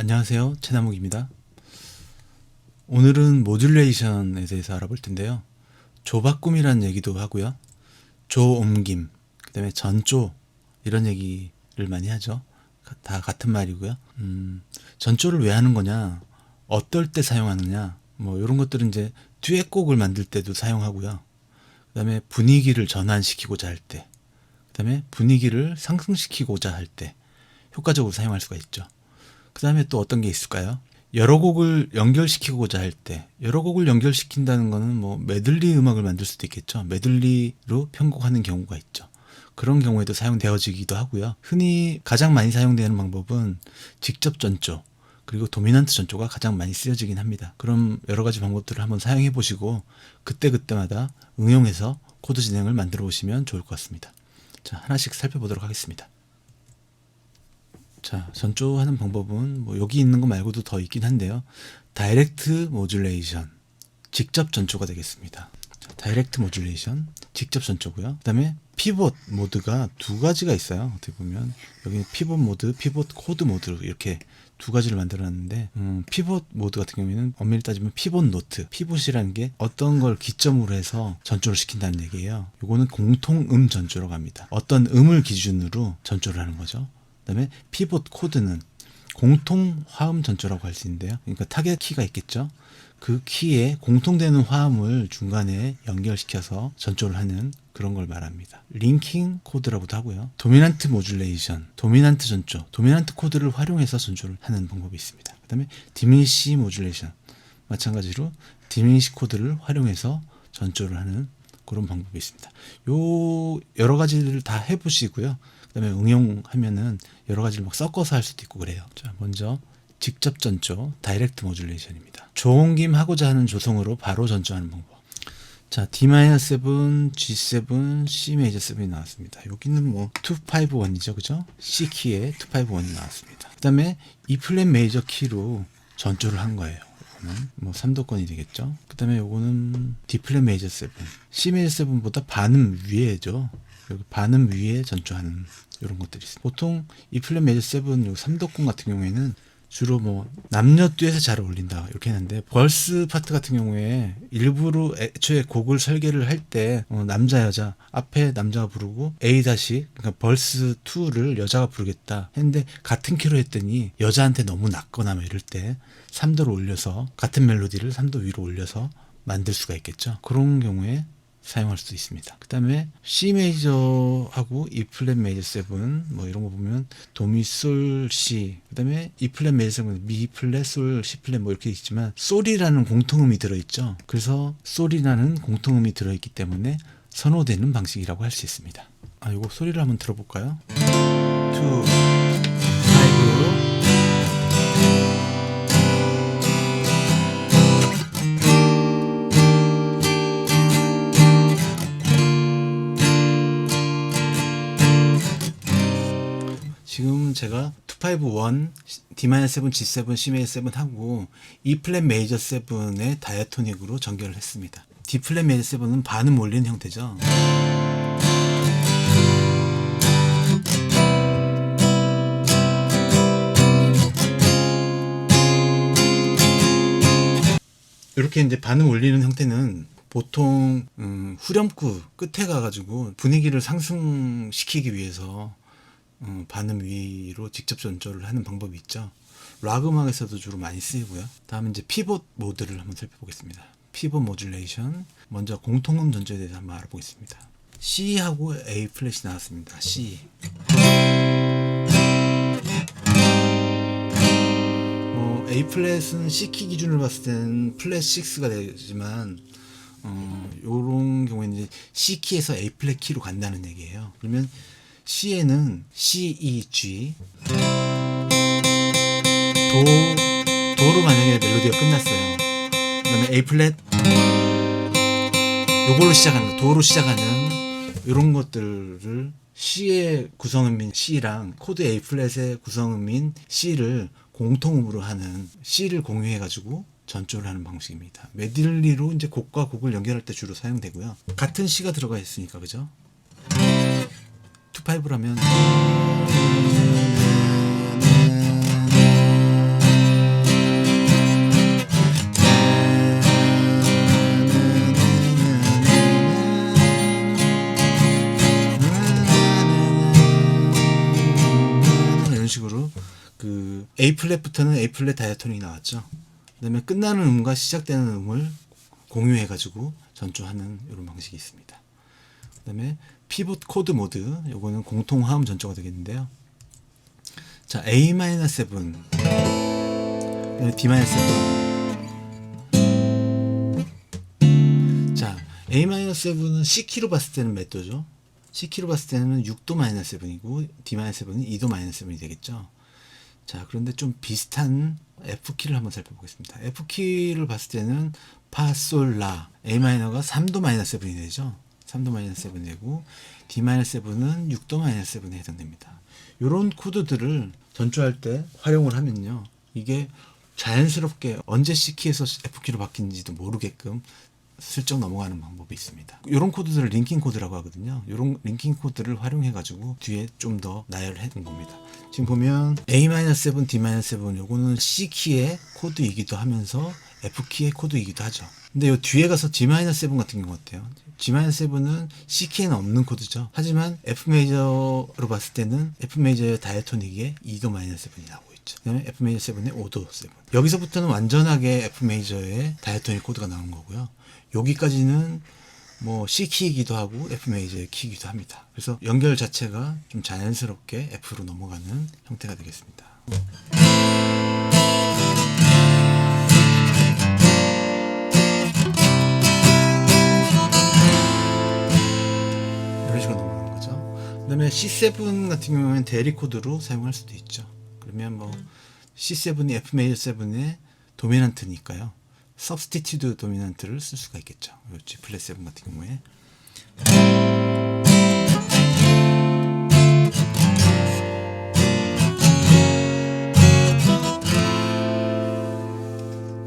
안녕하세요, 최나묵입니다. 오늘은 모듈레이션에 대해서 알아볼 텐데요. 조바꿈이라는 얘기도 하고요, 조옮김, 그 다음에 전조, 이런 얘기를 많이 하죠. 다 같은 말이고요. 전조를 왜 하는 거냐, 어떨 때 사용하느냐, 뭐 이런 것들은 이제 듀엣곡을 만들 때도 사용하고요. 그 다음에 분위기를 전환시키고자 할 때, 그 다음에 분위기를 상승시키고자 할 때 효과적으로 사용할 수가 있죠. 그 다음에 또 어떤 게 있을까요? 여러 곡을 연결시키고자 할 때, 여러 곡을 연결시킨다는 거는 뭐 메들리 음악을 만들 수도 있겠죠. 메들리로 편곡하는 경우가 있죠. 그런 경우에도 사용되어지기도 하고요. 흔히 가장 많이 사용되는 방법은 직접 전조, 그리고 도미넌트 전조가 가장 많이 쓰여지긴 합니다. 그럼 여러 가지 방법들을 한번 사용해 보시고 그때그때마다 응용해서 코드 진행을 만들어 보시면 좋을 것 같습니다. 자, 하나씩 살펴보도록 하겠습니다. 자, 전조하는 방법은 뭐 여기 있는 거 말고도 더 있긴 한데요. 다이렉트 모듈레이션, 직접 전조가 되겠습니다. 자, 다이렉트 모듈레이션, 직접 전조고요. 그 다음에 피봇 모드가 두 가지가 있어요. 어떻게 보면 여기 피봇 모드, 피봇 코드 모드, 이렇게 두 가지를 만들어놨는데, 피봇 모드 같은 경우에는 엄밀히 따지면 피봇 노트, 피봇이라는 게 어떤 걸 기점으로 해서 전조를 시킨다는 얘기예요. 요거는 공통음 전조라고 합니다. 어떤 음을 기준으로 전조를 하는 거죠. 그 다음에 피봇 코드는 공통 화음 전조라고 할 수 있는데요. 그러니까 타겟 키가 있겠죠. 그 키에 공통되는 화음을 중간에 연결시켜서 전조를 하는 그런 걸 말합니다. 링킹 코드라고도 하고요. 도미넌트 모듈레이션, 도미넌트 전조, 도미넌트 코드를 활용해서 전조를 하는 방법이 있습니다. 그 다음에 디미니시 모듈레이션, 마찬가지로 디미니시 코드를 활용해서 전조를 하는 그런 방법이 있습니다. 요 여러 가지를 다 해보시고요. 그 다음에 응용하면은 여러 가지를 막 섞어서 할 수도 있고 그래요. 자, 먼저 직접 전조, 다이렉트 모듈레이션입니다. 조옮김 하고자 하는 조성으로 바로 전조하는 방법. 자, D-7, G7, C 메이저 7이 나왔습니다. 여기는 뭐 251이죠, 그죠? C 키에 251이 나왔습니다. 그 다음에 E 플랫 메이저 키로 전조를 한 거예요. 이거는 뭐 3도권이 되겠죠. 그 다음에 요거는 D 플랫 메이저 7, C 메이저 7보다 반음 위에죠. 여기 반음 위에 전조하는 이런 것들이 있습니다. 보통 E 플랫 메이저 7, 요 3도권 같은 경우에는 주로 뭐 남녀 듀엣에 잘 어울린다 이렇게 했는데, 벌스 파트 같은 경우에 일부러 애초에 곡을 설계를 할 때 남자 여자 앞에 남자가 부르고 A 다시, 그러니까 벌스 2를 여자가 부르겠다 했는데 같은 키로 했더니 여자한테 너무 낮거나 뭐 이럴 때 3도를 올려서, 같은 멜로디를 3도 위로 올려서 만들 수가 있겠죠. 그런 경우에 사용할 수도 있습니다. 그 다음에 C 메이저하고 E 플랫 메이저 7 뭐 이런 거 보면 도미 솔 C, 그 다음에 E 플랫 메이저 7, 미 플랫 솔 C 플랫 뭐 이렇게 있지만 솔이라는 공통음이 들어있죠. 그래서 솔이라는 공통음이 들어있기 때문에 선호되는 방식이라고 할 수 있습니다. 아, 요거 소리를 한번 들어볼까요? 2, 5. 지금 제가 251, D-7, G7, C 메이저 7 하고 E 플랫 메이저 7의 다이아토닉으로 전개를 했습니다. D 플랫 메이저 7은 반음 올리는 형태죠. 이렇게 이제 반음 올리는 형태는 보통 후렴구 끝에 가가지고 분위기를 상승시키기 위해서 반음 위로 직접 전조를 하는 방법이 있죠. 락 음악에서도 주로 많이 쓰이고요. 다음은 이제 피봇 모드를 한번 살펴보겠습니다. 피봇 모듈레이션, 먼저 공통음 전조에 대해서 한번 알아보겠습니다. C하고 A 플랫이 나왔습니다. C. A 플랫은 C 키 기준으로 봤을 때는 플랫 6가 되지만, 요런 경우에는 이제 C 키에서 A 플랫 키로 간다는 얘기예요. 그러면 C에는 C, E, G, 도로 만약에 멜로디가 끝났어요. 그 다음에 A 플랫, 요걸로 시작하는 거, 도로 시작하는 이런 것들을 C의 구성음인 C랑 코드 A 플랫의 구성음인 C를 공통음으로 하는, C를 공유해가지고 전조를 하는 방식입니다. 메들리로 이제 곡과 곡을 연결할 때 주로 사용되고요. 같은 C가 들어가 있으니까, 그죠? 2-5라면 A 플랫부터는 A 플랫 다이아토닉이 나왔죠. 그 다음에 끝나는 음과 시작되는 음을 공유해 가지고 전조하는 이런 방식이 있습니다. 그 다음에 피봇 코드 모드, 요거는 공통 화음 전조가 되겠는데요. 자, A-7, D-7. 자, A-7은 C키로 봤을 때는 몇 도죠? C키로 봤을 때는 6도 -7이고 D-7은 2도 -7이 되겠죠. 자, 그런데 좀 비슷한 F키를 한번 살펴보겠습니다. F키를 봤을 때는 파, 솔, 라, A마이너가 3도 -7이 되죠. 3도 -7이 되고 D-7은 6도 -7에 해당됩니다. 이런 코드들을 전조할 때 활용을 하면요, 이게 자연스럽게 언제 C키에서 F키로 바뀐지도 모르게끔 슬쩍 넘어가는 방법이 있습니다. 이런 코드들을 링킹 코드라고 하거든요. 이런 링킹 코드를 활용해 가지고 뒤에 좀 더 나열해 둔 겁니다. 지금 보면 A-7, D-7 요거는 C키의 코드이기도 하면서 F키의 코드이기도 하죠. 근데 요 뒤에 가서 G-7 같은 경우 어때요? G-7은 C키에는 없는 코드죠. 하지만 F 메이저로 봤을 때는 F 메이저의 다이아토닉에 2도 -7이 나오고 있죠. 그 다음에 F 메이저 7에 5도 7. 여기서부터는 완전하게 F 메이저의 다이아토닉 코드가 나오는 거고요. 여기까지는 뭐 C 키이기도 하고 F 메이저의 키이기도 합니다. 그래서 연결 자체가 좀 자연스럽게 F로 넘어가는 형태가 되겠습니다. 이런 식으로 넘어가는 거죠. 그 다음에 C7 같은 경우에는 대리 코드로 사용할 수도 있죠. 그러면 뭐 C7이 F 메이저 7의 도미넌트니까요, 서브스티튜드 도미넌트를 쓸 수가 있겠죠. G 플랫 7 같은 경우에.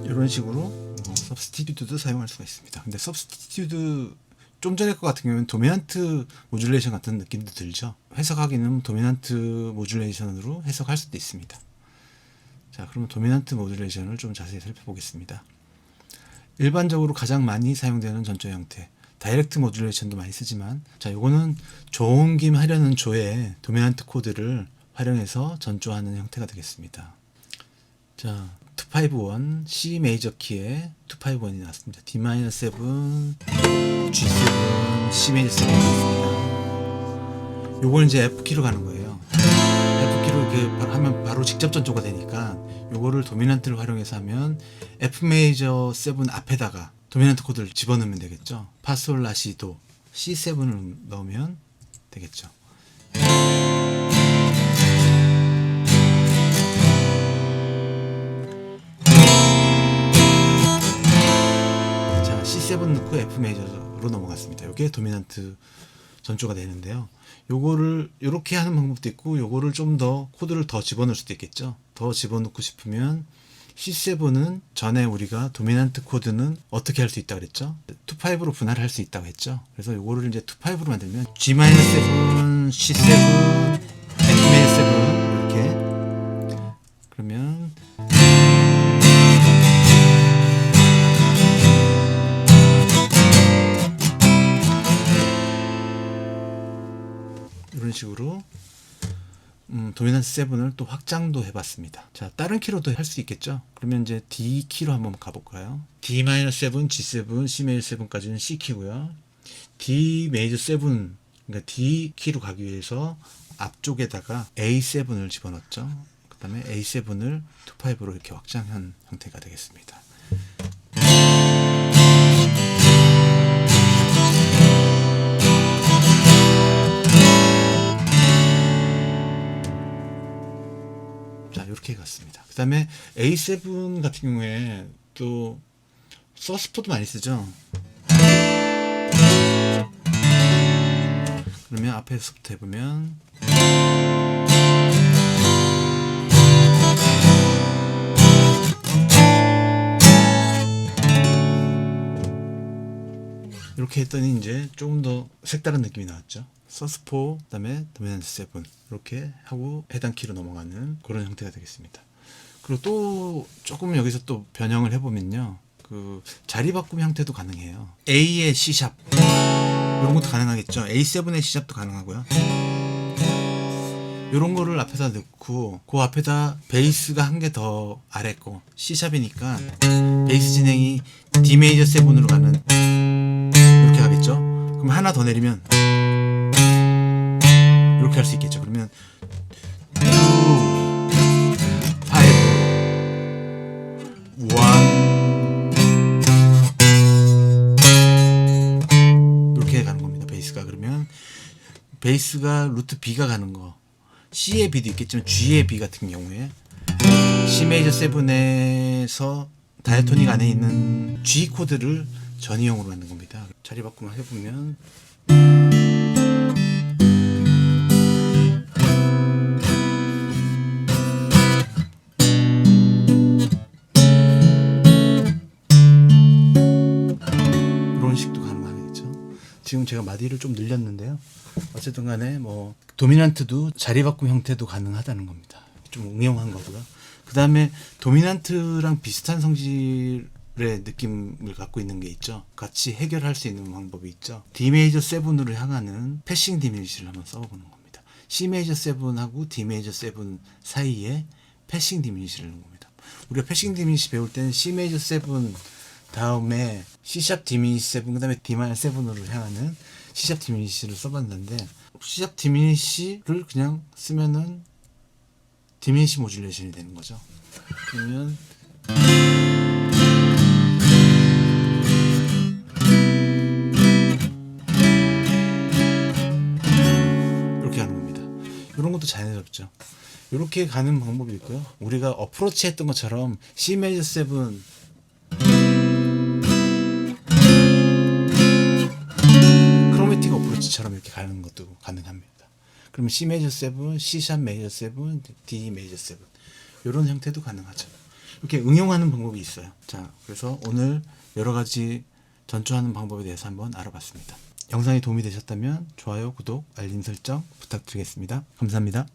이런 식으로 서브스티튜드도 사용할 수가 있습니다. 근데 서브스티튜드 좀 전에 것 같은 경우는 도미넌트 모듈레이션 같은 느낌도 들죠. 해석하기는 도미넌트 모듈레이션으로 해석할 수도 있습니다. 자, 그러면 도미넌트 모듈레이션을 좀 자세히 살펴보겠습니다. 일반적으로 가장 많이 사용되는 전조 형태, 다이렉트 모듈레이션도 많이 쓰지만, 자, 요거는 조옮김 하려는 조에 도미넌트 코드를 활용해서 전조하는 형태가 되겠습니다. 자, 251 C 메이저 키에 251이 나왔습니다. D-7, G7, C 메이저 7이 나왔습니다. 요걸 이제 F 키로 가는 거예요. F 키로 이렇게 하면 바로 직접 전조가 되니까 요거를 도미넌트를 활용해서 하면 F 메이저 7 앞에다가 도미넌트 코드를 집어넣으면 되겠죠. 파, 솔, 라, 시, 도, C7을 넣으면 되겠죠. 자, C7 넣고 F 메이저로 넘어갔습니다. 이게 도미넌트 전조가 되는데요. 요거를 이렇게 하는 방법도 있고, 요거를 좀 더 코드를 더 집어넣을 수도 있겠죠. 더 집어넣고 싶으면 C7은 전에 우리가 도미넌트 코드는 어떻게 할 수 있다고 그랬죠? 2-5로 분할할 수 있다고 했죠. 그래서 요거를 이제 2-5로 만들면 G-7, C7, F-7 이렇게. 그러면 이런 식으로 도미넌트 7을 또 확장도 해봤습니다. 자, 다른 키로도 할 수 있겠죠. 그러면 이제 D 키로 한번 가볼까요? D-7, G7, C 메이저 7까지는 C 키고요. D 메이저 7, 그러니까 D 키로 가기 위해서 앞쪽에다가 A7을 집어넣었죠. 그 다음에 A7을 2-5로 이렇게 확장한 형태가 되겠습니다. 이렇게 갔습니다. 그 다음에 A7 같은 경우에 또 서스포도 많이 쓰죠. 그러면 앞에서부터 해보면 이렇게 했더니 이제 조금 더 색다른 느낌이 나왔죠. 서스포, 그 다음에 도미넌트 7 이렇게 하고 해당 키로 넘어가는 그런 형태가 되겠습니다. 그리고 또 조금 여기서 또 변형을 해보면요, 그 자리 바꿈 형태도 가능해요. A의 C샵 이런 것도 가능하겠죠. A7의 C샵도 가능하고요. 이런 거를 앞에다 넣고 그 앞에다 베이스가 한 개 더 아래 거 C샵이니까 베이스 진행이 D 메이저 7으로 가는 이렇게 가겠죠. 그럼 하나 더 내리면 이렇게 할 수 있겠죠. 그러면 2, 5, 1 이렇게 가는 겁니다. 베이스가. 그러면 베이스가 루트 B가 가는 거, C의 B도 있겠지만 G의 B 같은 경우에 C 메이저 7에서 다이아토닉 안에 있는 G 코드를 전이용으로 만든 겁니다. 자리 바꾸만 해보면 이런 식도 가능하겠죠. 지금 제가 마디를 좀 늘렸는데요. 어쨌든 간에 뭐 도미넌트도 자리 바꿈 형태도 가능하다는 겁니다. 좀 응용한 거고요. 그 다음에 도미넌트랑 비슷한 성질의 느낌을 갖고 있는 게 있죠. 같이 해결할 수 있는 방법이 있죠. D 메이저 7으로 향하는 패싱 디미니시를 한번 써보는 겁니다. C 메이저 7하고 D 메이저 7 사이에 패싱 디미니시를 넣는 겁니다. 우리가 패싱 디미니시 배울 때는 C 메이저 7 다음에 C샵 디미니시 7 그 다음에 D 마이너 7으로 향하는 C샵 디미니시를 써봤는데 C샵 디미니시를 그냥 쓰면은 디미니시 모듈레이션이 되는 거죠. 그러면 이렇게 하는 겁니다. 이런 것도 자연스럽죠. 이렇게 가는 방법이 있고요. 우리가 어프로치 했던 것처럼 C 메이저 7 크로매틱 어프로치처럼 이렇게 가는 것도 가능합니다. 그러면 C 메이저 7, C 샵 메이저 7, D 메이저 7 이런 형태도 가능하죠. 이렇게 응용하는 방법이 있어요. 자, 그래서 오늘 여러 가지 전초하는 방법에 대해서 한번 알아봤습니다. 영상이 도움이 되셨다면 좋아요, 구독, 알림 설정 부탁드리겠습니다. 감사합니다.